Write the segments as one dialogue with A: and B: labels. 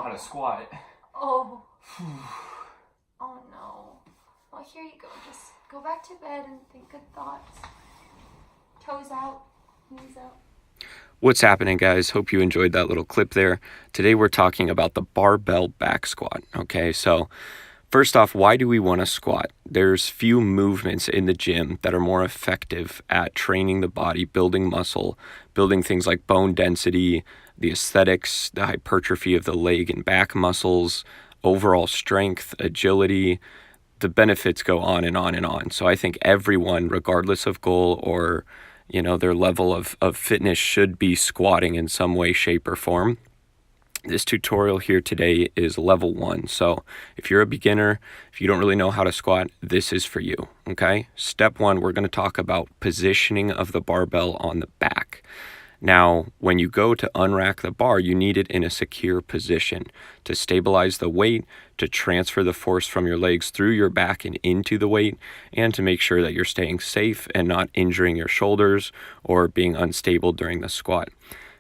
A: how to squat it.
B: Oh. Oh no. Well, here you go. Just go back to bed and think good thoughts. Toes out, knees out.
C: What's happening, guys? Hope you enjoyed that little clip there. Today we're talking about the barbell back squat. Okay, so first off, why do we want to squat? There's few movements in the gym that are more effective at training the body, building muscle, building things like bone density, the aesthetics, the hypertrophy of the leg and back muscles, overall strength, agility. The benefits go on and on and on. So I think everyone, regardless of goal or their level of fitness, should be squatting in some way, shape, or form. This tutorial here today is level 1. So if you're a beginner, if you don't really know how to squat, this is for you, okay? Step 1, we're going to talk about positioning of the barbell on the back. Now, when you go to unrack the bar, you need it in a secure position to stabilize the weight, to transfer the force from your legs through your back and into the weight, and to make sure that you're staying safe and not injuring your shoulders or being unstable during the squat.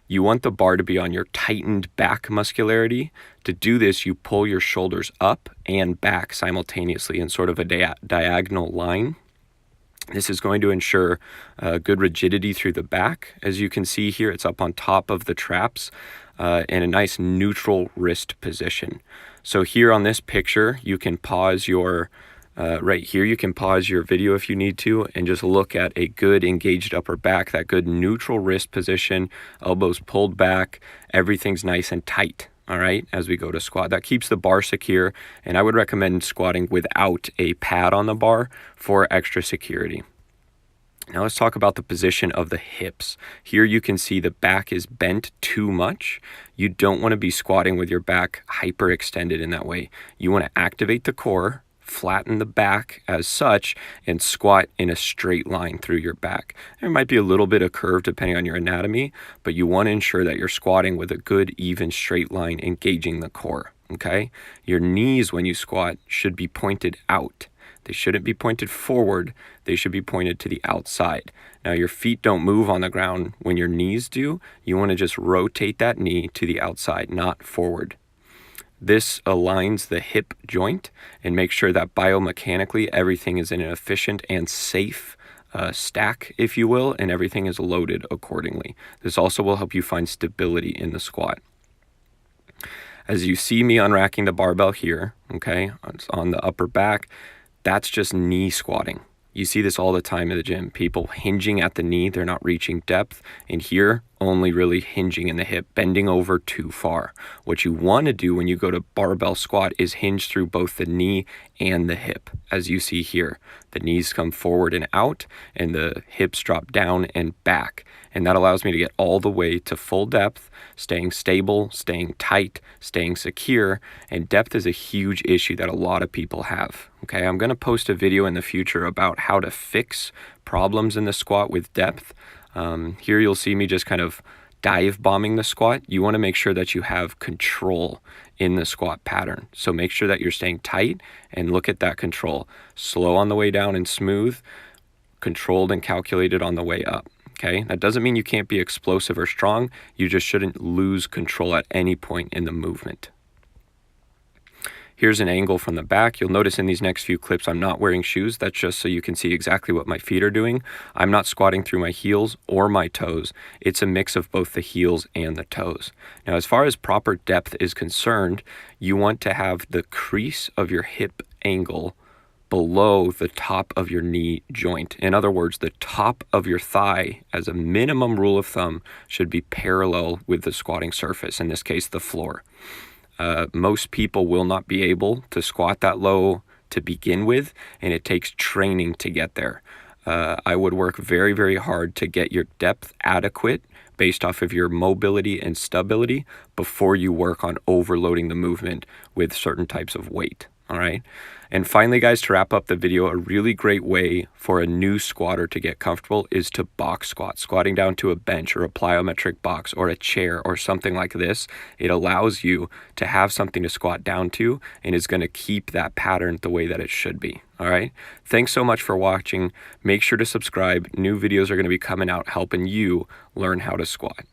C: You want the bar to be on your tightened back muscularity. To do this, you pull your shoulders up and back simultaneously in sort of a diagonal line. This is going to ensure good rigidity through the back. As you can see here, it's up on top of the traps in a nice neutral wrist position. So here on this picture, you can pause your, right here, you can pause your video if you need to and just look at a good engaged upper back, that good neutral wrist position, elbows pulled back, everything's nice and tight. All right, as we go to squat. That keeps the bar secure, and I would recommend squatting without a pad on the bar for extra security. Now let's talk about the position of the hips. Here you can see the back is bent too much. You don't want to be squatting with your back hyperextended in that way. You want to activate the core, flatten the back as such, and squat in a straight line through your back. There might be a little bit of curve depending on your anatomy, but you want to ensure that you're squatting with a good, even straight line engaging the core, okay? Your knees when you squat should be pointed out. They shouldn't be pointed forward. They should be pointed to the outside. Now, your feet don't move on the ground when your knees do. You want to just rotate that knee to the outside, not forward. This aligns the hip joint and makes sure that biomechanically everything is in an efficient and safe stack, if you will, and everything is loaded accordingly. This also will help you find stability in the squat. As you see me unracking the barbell here, okay, on the upper back, that's just knee squatting. You see this all the time in the gym. People hinging at the knee, they're not reaching depth. And here, only really hinging in the hip, bending over too far. What you want to do when you go to barbell squat is hinge through both the knee and the hip. As you see here, the knees come forward and out, and the hips drop down and back. And that allows me to get all the way to full depth, staying stable, staying tight, staying secure. And depth is a huge issue that a lot of people have. Okay, I'm going to post a video in the future about how to fix problems in the squat with depth. Here you'll see me just kind of dive bombing the squat. You want to make sure that you have control in the squat pattern. So make sure that you're staying tight and look at that control. Slow on the way down and smooth, controlled and calculated on the way up. Okay, that doesn't mean you can't be explosive or strong. You just shouldn't lose control at any point in the movement. Here's an angle from the back. You'll notice in these next few clips, I'm not wearing shoes. That's just so you can see exactly what my feet are doing. I'm not squatting through my heels or my toes. It's a mix of both the heels and the toes. Now, as far as proper depth is concerned, you want to have the crease of your hip angle below the top of your knee joint. In other words, the top of your thigh, as a minimum rule of thumb, should be parallel with the squatting surface, in this case, the floor. Most people will not be able to squat that low to begin with, and it takes training to get there. I would work very, very hard to get your depth adequate based off of your mobility and stability before you work on overloading the movement with certain types of weight. All right. And finally, guys, to wrap up the video, a really great way for a new squatter to get comfortable is to box squat, squatting down to a bench or a plyometric box or a chair or something like this. It allows you to have something to squat down to and is going to keep that pattern the way that it should be. All right. Thanks so much for watching. Make sure to subscribe. New videos are going to be coming out helping you learn how to squat.